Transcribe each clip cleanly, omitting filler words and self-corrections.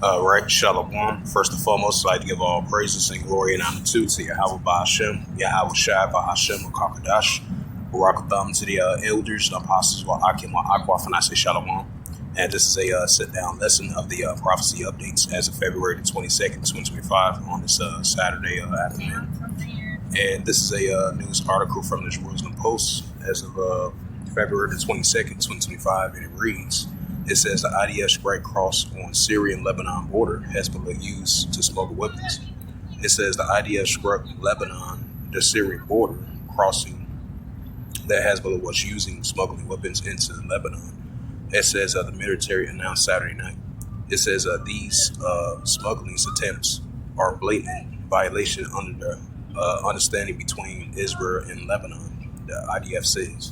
Right, Shalom. First and foremost, I'd like to give all praises and glory and honor to Yahweh Ba'Hashem, Yahweh Shai Ba'Hashem, Kakadash, Barakatham to the elders, the apostles, Wa'akim, Wa'akwa, and I say Shalom. And this is a sit-down lesson of the prophecy updates as of February the 22nd, 2025 on this Saturday afternoon. And this is a news article from the Jerusalem Post as of February the 22nd, 2025, and it reads, it says the IDF strike cross on Syrian-Lebanon border Hezbollah used to smuggle weapons. It says the IDF struck Lebanon, the Syrian border crossing that Hezbollah was using smuggling weapons into Lebanon. It says the military announced Saturday night. It says these smuggling attempts are blatant violation under the understanding between Israel and Lebanon, the IDF says.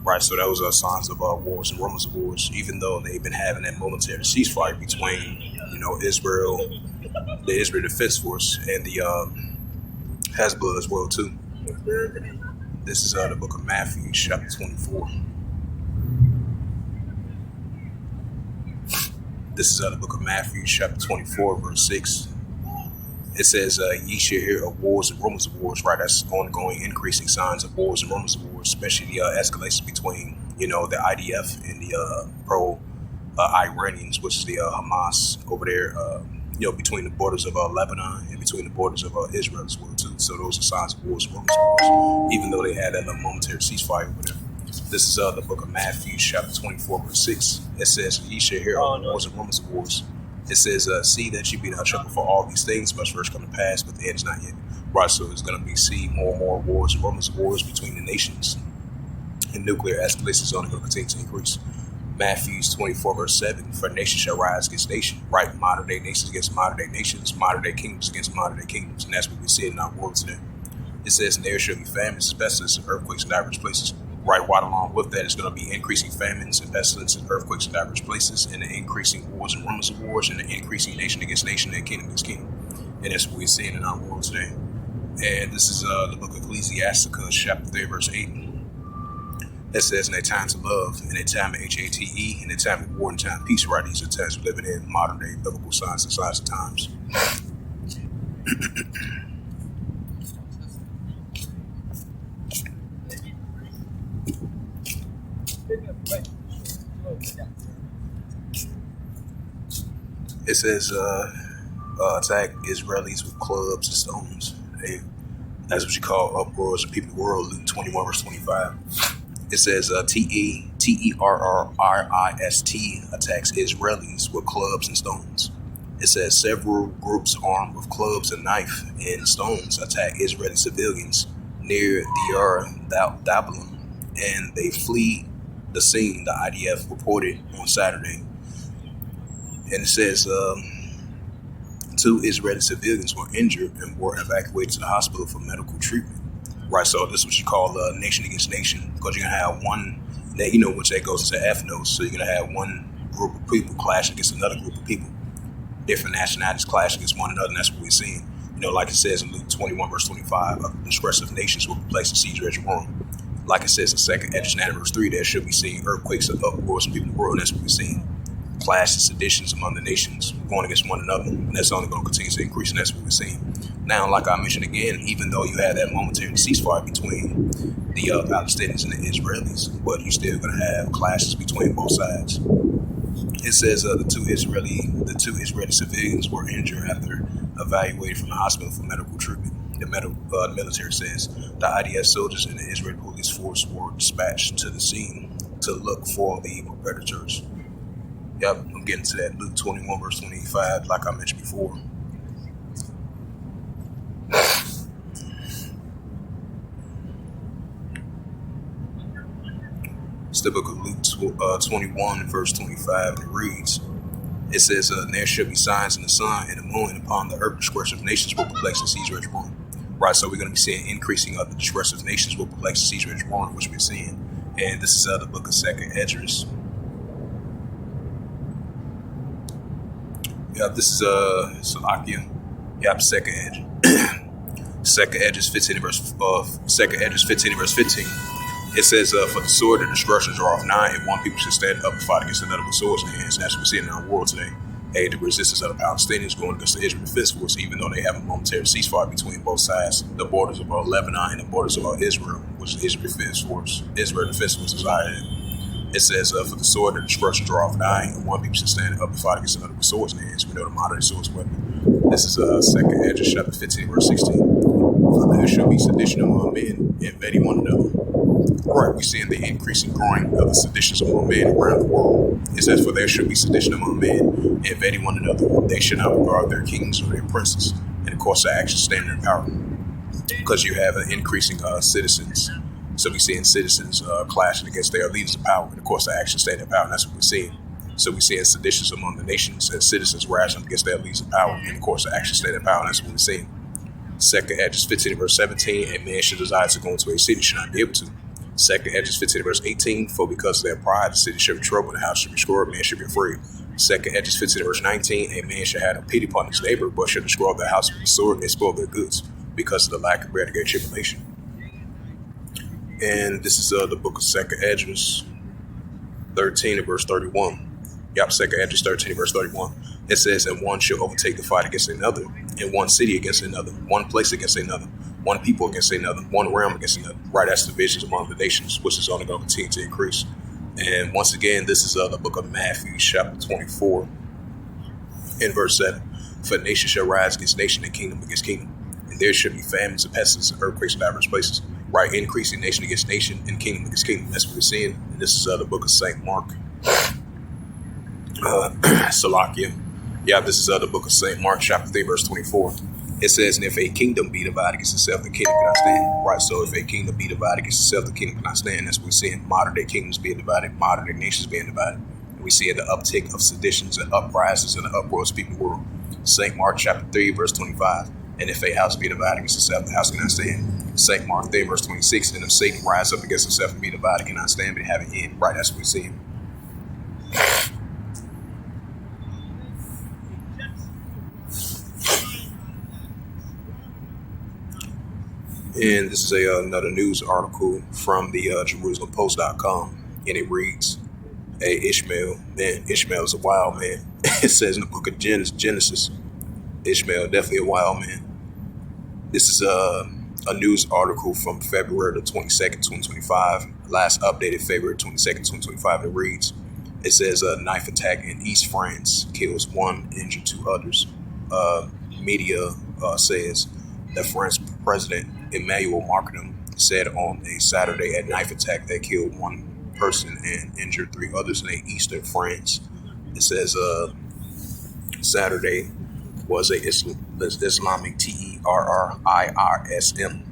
Right, so that was signs of wars and rumors of wars, even though they've been having that momentary ceasefire between, Israel, the Israel Defense Force, and the Hezbollah as well, too. This is the book of Matthew, chapter 24. This is the book of Matthew, chapter 24, verse 6. It says, ye shall hear of wars and rumors of wars, right? That's ongoing, increasing signs of wars and rumors of wars, especially the escalation between, the IDF and the pro-Iranians, which is the Hamas over there, between the borders of Lebanon and between the borders of Israel as well, too. So those are signs of wars and rumors of wars, even though they had that momentary ceasefire over there. This is the book of Matthew, chapter 24, verse 6. It says, ye shall hear of wars and rumors of wars. It says, see that you be not troubled for all these things must first come to pass, but the end is not yet. Right, so it's going to be more and more wars and rumors of wars between the nations. And nuclear escalation is only going to continue to increase. Matthew 24, verse 7, for nation shall rise against nation. Right, modern day nations against modern day nations, modern day kingdoms against modern day kingdoms. And that's what we see in our world today. It says, and there shall be famines, pestilence, and earthquakes in diverse places. Right along with that is going to be increasing famines and pestilence and earthquakes in diverse places, and the increasing wars and rumors of wars, and the increasing nation against nation and kingdom against kingdom. And that's what we're seeing in our world today. And this is the book of Ecclesiasticus, chapter 3, verse 8. That says, in a time to love, in a time of HATE, in a time of war and time of peace, right? These are times we're living in, modern day biblical signs and signs of times. It says, attack Israelis with clubs and stones. That's what you call uproars of people in the world, Luke 21, verse 25. It says, terrorist attacks Israelis with clubs and stones. It says, several groups armed with clubs and knife and stones attack Israeli civilians near Deir Dabalim, and they flee the scene, the IDF reported on Saturday. And it says 2 Israeli civilians were injured and were evacuated to the hospital for medical treatment. Right, so this is what you call nation against nation, because you're going to have one, which that goes into ethnos, so you're going to have one group of people clash against another group of people. Different nationalities clash against one another, and that's what we're seeing. Like it says in Luke 21, verse 25, of the disgressive nations will be placed in siege at Jerusalem. Like it says in 2 Edges 9, verse 3, there should be seen earthquakes and uproars of people in the world, and that's what we're seeing. Clashes, seditions among the nations going against one another, and that's only going to continue to increase, and that's what we're seeing. Now, like I mentioned again, even though you have that momentary ceasefire between the Palestinians and the Israelis, but you're still going to have clashes between both sides. It says the two Israeli civilians were injured after evacuated from the hospital for medical treatment. The military says the IDF soldiers and the Israeli police force were dispatched to the scene to look for the perpetrators. Yep, I'm getting to that. Luke 21, verse 25, like I mentioned before. It's the book of Luke 21, verse 25, and it reads, it says, and there shall be signs in the sun and the moon, and upon the earth disgressive nations will perplex and seize Jerusalem. Right, so we're going to be seeing increasing of the disgressive nations will perplex and seize Jerusalem, which we're seeing. And this is the book of 2 Edges. Yep, this is Salakia. Yep, second edge. Second Edges 15 verse 15. It says, for the sword and destructions are off nigh, and one people should stand up and fight against another with swords in their hands. And that's what we see in our world today. The resistance of the Palestinians going against the Israeli Defense Force, even though they have a momentary ceasefire between both sides. The borders of Lebanon and the borders of Israel, which is Israel Defense Force. Israel Defense Force is higher. It says, for the sword and the destruction draw of dying, and one people should stand up and fight against another with swords in their hands. We know the modern swords weapon. This is 2nd Ezra chapter 15, verse 16. For there shall be sedition among men, invading one another. Right, we're seeing the increasing growing of the seditions among men around the world. It says, for there shall be sedition among men, invading one another. They should not regard their kings or their princes, and of course, the action stand in power. Because you have an increasing citizens. So we're seeing citizens clashing against their leaders of power, and of course, the action stand in power, and that's what we're seeing. So we're seeing seditions among the nations and citizens rising against their leaders of power, and of course, the action stand in power, and that's what we're seeing. 2nd Ezra 15, verse 17, a man should desire to go into a city, should not be able to. 2nd Ezra 15, verse 18, for because of their pride, the city shall be troubled, and the house shall be destroyed, man should be afraid. 2nd Ezra 15, verse 19, a man shall have no pity upon his neighbor, but shall destroy their house with the sword and spoil their goods, because of the lack of bread and great tribulation. And this is the book of 2nd Ezra 13 and verse 31. Yep, 2nd Ezra 13 and verse 31. It says, and one shall overtake the fight against another, and one city against another, one place against another, one people against another, one realm against another. Right, that's divisions among the nations, which is only going to continue to increase. And once again, this is the book of Matthew, chapter 24, in verse 7. For nation shall rise against nation, and kingdom against kingdom. And there shall be famines and pestilence and earthquakes in diverse places. Right, increasing nation against nation and kingdom against kingdom. That's what we're seeing. And this is the book of St. Mark. Salakia. Yeah, this is the book of St. Mark, chapter 3, verse 24. It says, and if a kingdom be divided against itself, the kingdom cannot stand. Right, so if a kingdom be divided against itself, the kingdom cannot stand. That's what we're seeing. Modern day kingdoms being divided, modern day nations being divided. And we see the uptick of seditions and uprisings and the uproars of people world. St. Mark, chapter 3, verse 25. And if a house be divided against itself, the house cannot stand. St. Mark 3, verse 26. And if Satan rise up against himself and be divided, cannot stand, but have an end. Right, that's what we're seeing. And this is another news article from the JerusalemPost.com, and it reads, Ishmael is a wild man. It says in the book of Genesis, Ishmael, definitely a wild man. This is a news article from February the 22nd, 2025, last updated February 22nd, 2025, and it reads, it says a knife attack in East France kills one, injured two others. Media says that French President Emmanuel Macron said on a Saturday a knife attack that killed one person and injured three others in eastern France. It says Saturday was a Islamic terrorism.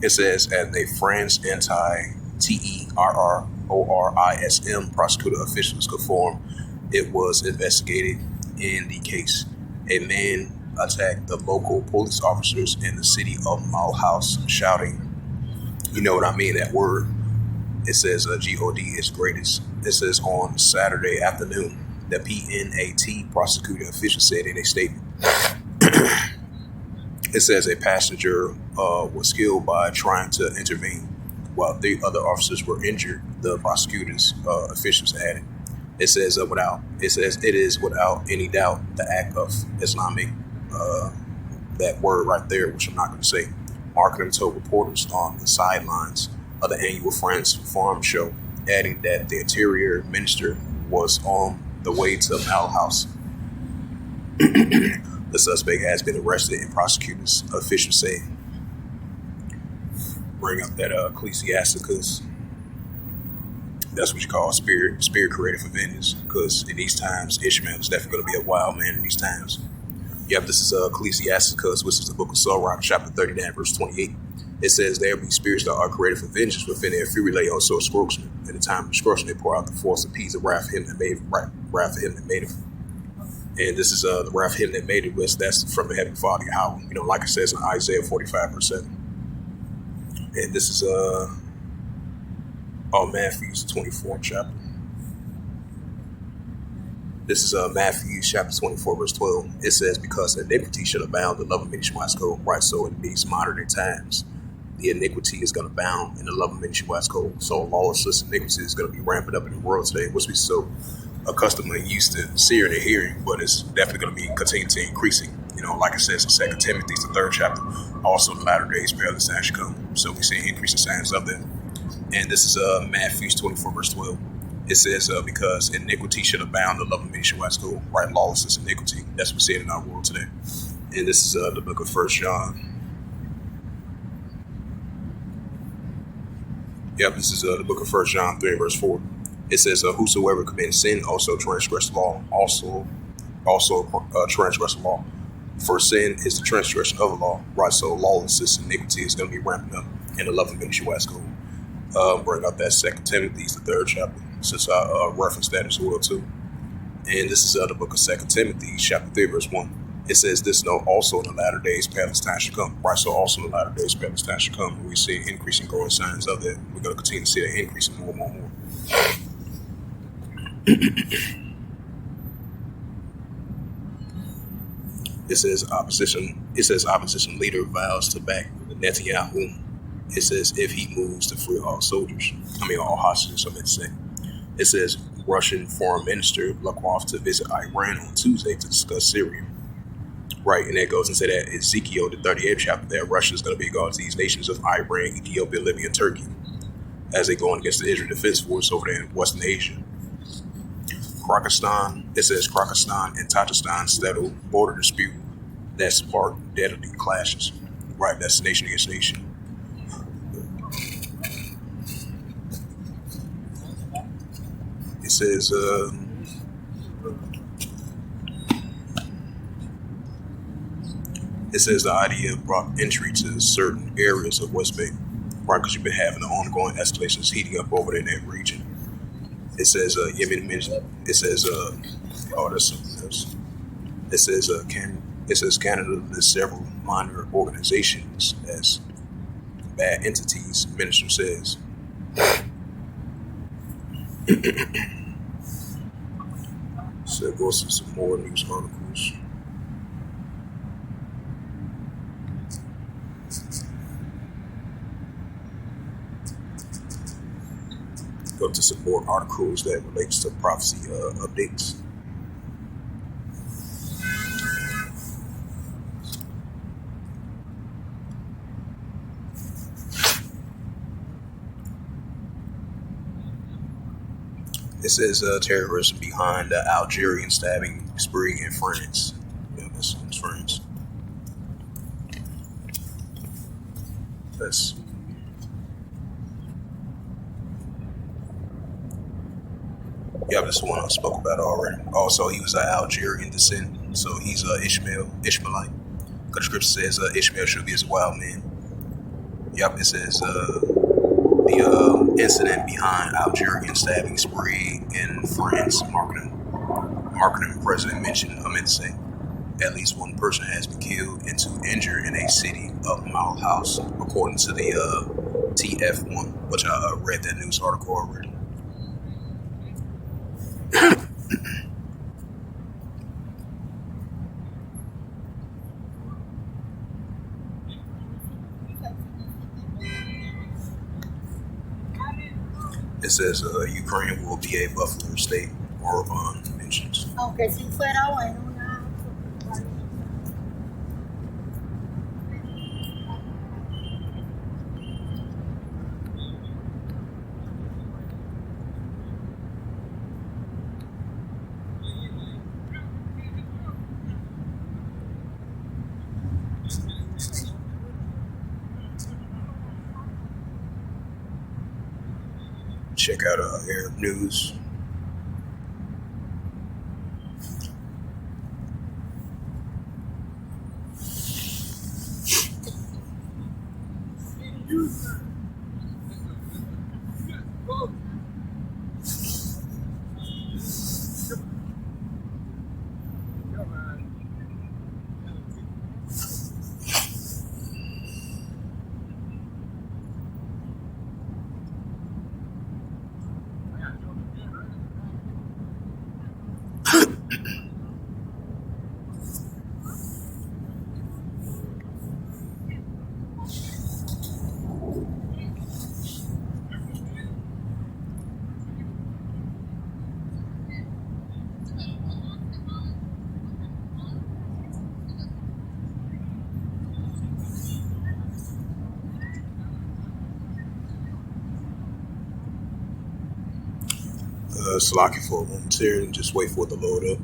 It says as a French anti-terrorism prosecutor officials confirmed it was investigated in the case. A man attacked the local police officers in the city of Mulhouse, shouting, you know what I mean, that word. It says God is greatest. It says on Saturday afternoon, the PNAT prosecuting official said in a statement. It says a passenger was killed by trying to intervene, while three other officers were injured, the prosecutors officials added. It says it is without any doubt the act of Islamic, that word right there, which I'm not going to say. Marketing told reporters on the sidelines of the annual France Farm Show, adding that the Interior Minister was on the way to Malhouse. The suspect has been arrested, and prosecutors officials say, bring up that Ecclesiasticus. That's what you call spirit created for vengeance, because in these times, Ishmael is definitely going to be a wild man in these times. Yep, this is Ecclesiasticus, which is the book of Sirach, chapter 39, verse 28. It says, there be spirits that are created for vengeance, within their fury lay on sore destruction. In the time of destruction, they pour out the force of peace, the wrath of him that made him. And this is the wrath of him that made it, that's from the Heavenly Father, how, like it says in Isaiah 45, verse 7. And this is Matthew's 24th chapter. This is Matthew chapter 24, verse 12. It says, because iniquity shall abound, the love of many shall wax cold. Right, so in these modern day times, the iniquity is going to abound and the love of many shall wax cold. So lawlessness and iniquity is going to be rampant up in the world today, which we so. accustomed and used to seeing and hearing, but it's definitely going to be continuing to increasing. Like it says in 2 Timothy, the 3rd chapter, also the latter days perilous times should come. So we see increasing signs of that. And this is Matthew 24, verse 12. It says, because iniquity should abound, the love of many shall wax cold. Right, lawlessness, iniquity. That's what we see in our world today. And this is the book of 1 John. Yep, this is the book of 1 John 3, verse 4. It says, whosoever commits sin also transgress the law, also transgress the law. For sin is the transgression of the law, right? So lawlessness, iniquity is going to be ramping up, and the love of many shall wax cold. Bring up that 2 Timothy, the 3rd chapter, since I referenced that as well too. And this is the book of 2 Timothy, chapter 3, verse 1. It says, this note also in the latter days perilous times should come. Right, so also in the latter days perilous times should come. We see increasing growing signs of that. We're going to continue to see that increasing more and more and more. It says opposition leader vows to back Netanyahu. It says if he moves to free all hostages, I meant to say. It says Russian Foreign Minister Lavrov to visit Iran on Tuesday to discuss Syria. Right, and that goes into that Ezekiel, the 38th chapter, that Russia is going to be against these nations of Iran, Ethiopia, Libya, and Turkey as they go against the Israel Defense Force over there in Western Asia. It says Kyrgyzstan and Tajikistan settled border dispute that sparked deadly clashes. Right, that's nation against nation. It says the idea brought entry to certain areas of West Bank, right? Because you've been having the ongoing escalations heating up over there in that region. It says Yemen mentioned. It says that's something else. It says Canada lists several minor organizations as bad entities. The minister says. So it goes to some more news articles. Go to support articles that relates to prophecy updates. It says terrorism behind the Algerian stabbing spree in France. Yeah, that's France. That's that's the one I spoke about already. Also, he was of Algerian descent, so he's Ishmaelite. Because the scripture says Ishmael should be as a wild man. Yep, it says the incident behind Algerian stabbing spree in France, marketing president mentioned, I meant to say, at least one person has been killed and two injured in a city of Mile House, according to the TF1, which I read that news article already. It says Ukraine will be a buffer state, Orban mentions. Aunque si fuera bueno, Check out Arab News. Slocky for a moment here and just wait for it to load up.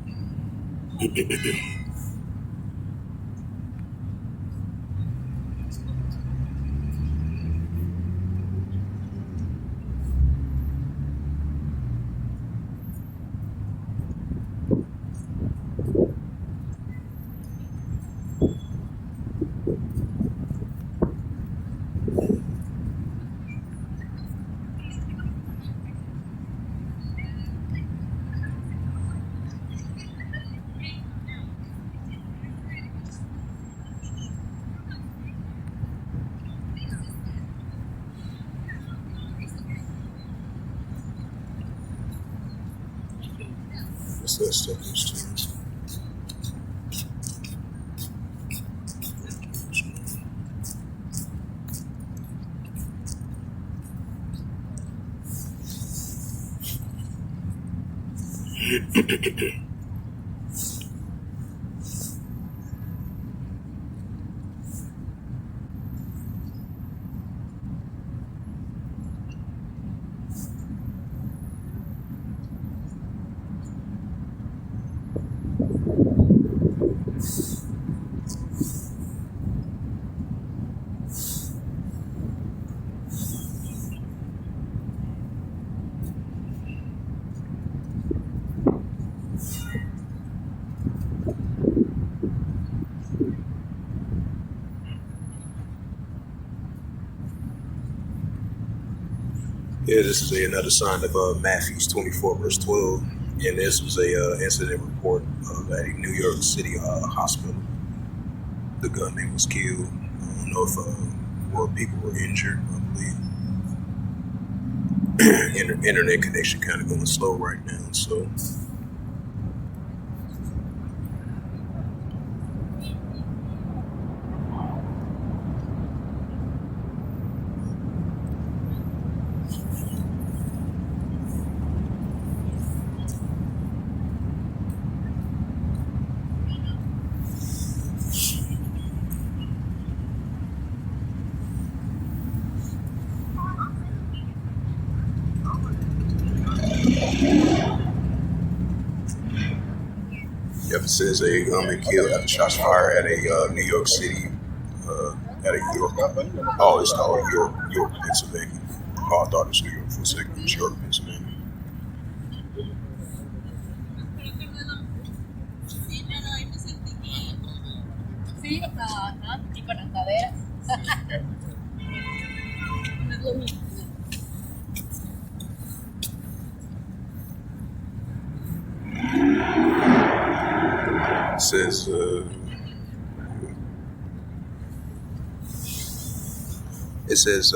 What's that stuff? Yeah, this is another sign of Matthew 24, verse 12. And this was a incident report at a New York City hospital. The gunman was killed. I don't know if more people were injured. I believe internet connection kind of going slow right now. So yep, it says a gunman killed after shots fired at a New York City, at a York. Oh, it's called York, Pennsylvania. Oh, I thought it was New York for a second. It's York, Pennsylvania. Sí, ajá, y con las caderas. No es lo mismo. It says it says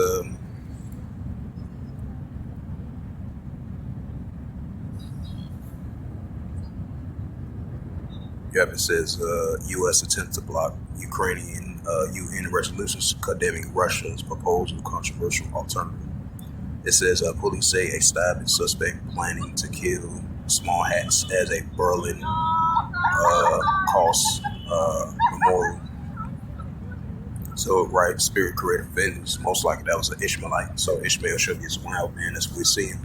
yep, it says U.S. attempt to block Ukrainian UN resolutions condemning Russia's proposal controversial alternative. It says police say a stabbing suspect planning to kill small hats as a Berlin cost memorial. So, right, spirit created vengeance. Most likely that was an Ishmaelite. So Ishmael should be some wild man. That's what we're seeing.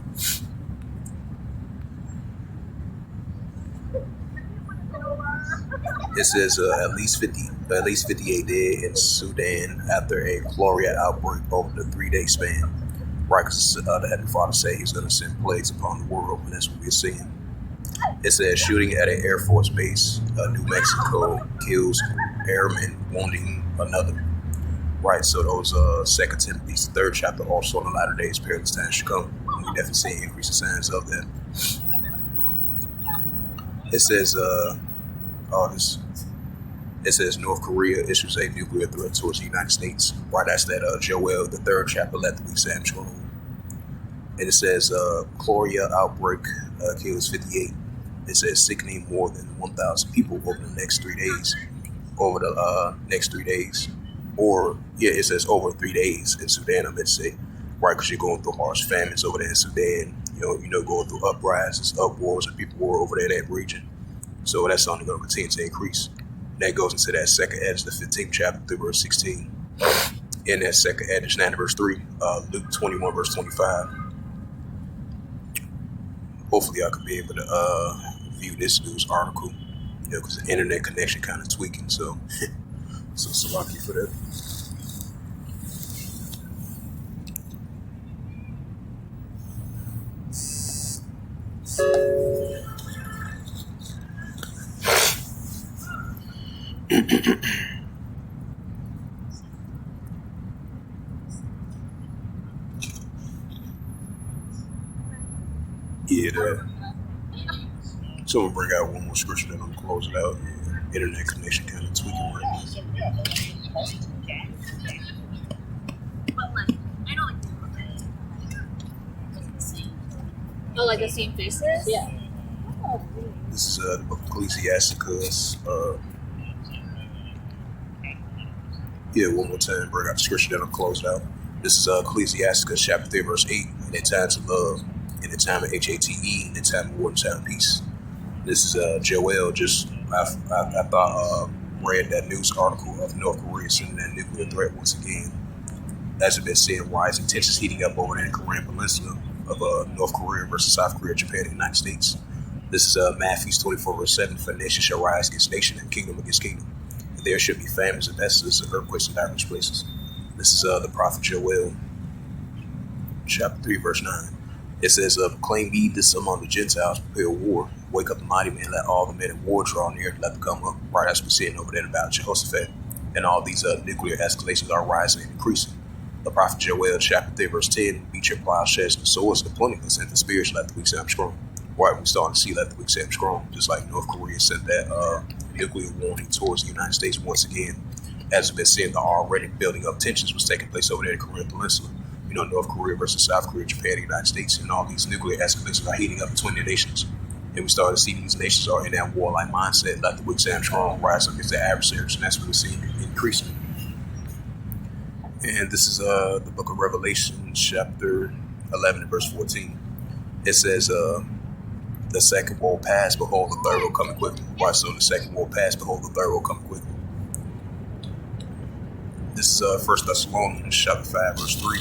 It says at least 58 dead in Sudan after a cholera outbreak over the 3-day span. Right, because the Heavenly Father said He's going to send plagues upon the world, and that's what we're seeing. It says shooting at an Air Force base, New Mexico, kills airman, wounding another. Right, so those 2 Timothy's 3rd chapter, also in the latter days, perilous times should come. And we definitely see increasing signs of that. It says it says North Korea issues a nuclear threat towards the United States. Right, that's that Joel, the 3rd chapter, let the weak say I'm strong. And it says cholera outbreak kills 58. It says sickening more than 1,000 people over the next 3 days. Or, yeah, it says over 3 days in Sudan, I meant to say. Right, because you're going through harsh famines over there in Sudan. You know, going through uprisings, upwars, and people war over there in that region. So that's only going to continue to increase. And that goes into that 2nd Edge, the 15th chapter, through verse 16. In that 2nd Edge, 9 verse 3, Luke 21 verse 25. hopefully I could be able to view this news article, because the internet connection kind of tweaking. So lucky for that. Yeah, that. So we'll bring out one more scripture, then I'm gonna close it out. Yeah, internet connection kind of tweaking right now. Oh, like the same faces? Yeah. This is the book of Ecclesiasticus. One more time, bring out the scripture, then I'll close it out. This is Ecclesiasticus chapter 3, verse 8. In the times of love, in the time of HATE, in the time of war, in the time of peace. This is Joel. I thought read that news article of North Korea sending that nuclear threat once again. As it been said, why is tensions heating up over there in Korean Peninsula of North Korea versus South Korea, Japan, and the United States. This is Matthew 24, verse 7. For nation shall rise against nation and kingdom against kingdom. And there should be famines and pestilence and earthquakes in diverse places. This is the prophet Joel, chapter 3, verse 9. It says, proclaim ye this among the Gentiles, prepare war. Wake up the mighty men, let all the men in war draw near, let them come up. Right as we're seeing over there about Jehoshaphat. And all these nuclear escalations are rising and increasing. The prophet Joel, chapter 3, verse 10, beat your plowshares and swords and plentiful, and the spears, let the weak say I'm strong. Right, we're starting to see let the weak say I'm strong, just like North Korea sent that nuclear warning towards the United States once again. As we've been seeing, the already building up tensions was taking place over there in the Korean Peninsula. North Korea versus South Korea, Japan, the United States, and all these nuclear escalations are heating up between the nations. And we started to see these nations are in that warlike mindset, let the weak say I'm strong, rise up against their adversaries, and that's what we're seeing increasing. And this is the book of Revelation, chapter 11, verse 14. It says, the second will pass, behold, the third will come quickly. Why so the second will pass, behold, the third will come quickly. This is 1 Thessalonians, chapter 5, verse 3.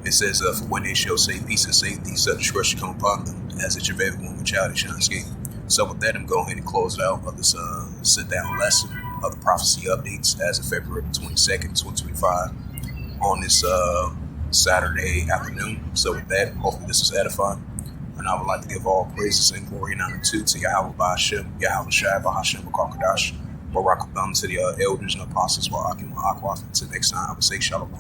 It says, for when they shall say peace and safety, such discretion come upon them, as a travail woman child, they shall not escape. So with that, I'm going ahead and close it out of this sit-down lesson of the prophecy updates as of February 22nd, 2025 on this Saturday afternoon. So with that, hopefully this is edifying. And I would like to give all praises and glory and honor to Yahweh Ba'Hashem, Yahweh Shai Ba'Hashem B'Karkadash, Barak Thumb to the elders and apostles, Wa'akim Wa'akwaf. Until next time, I would say Shalom.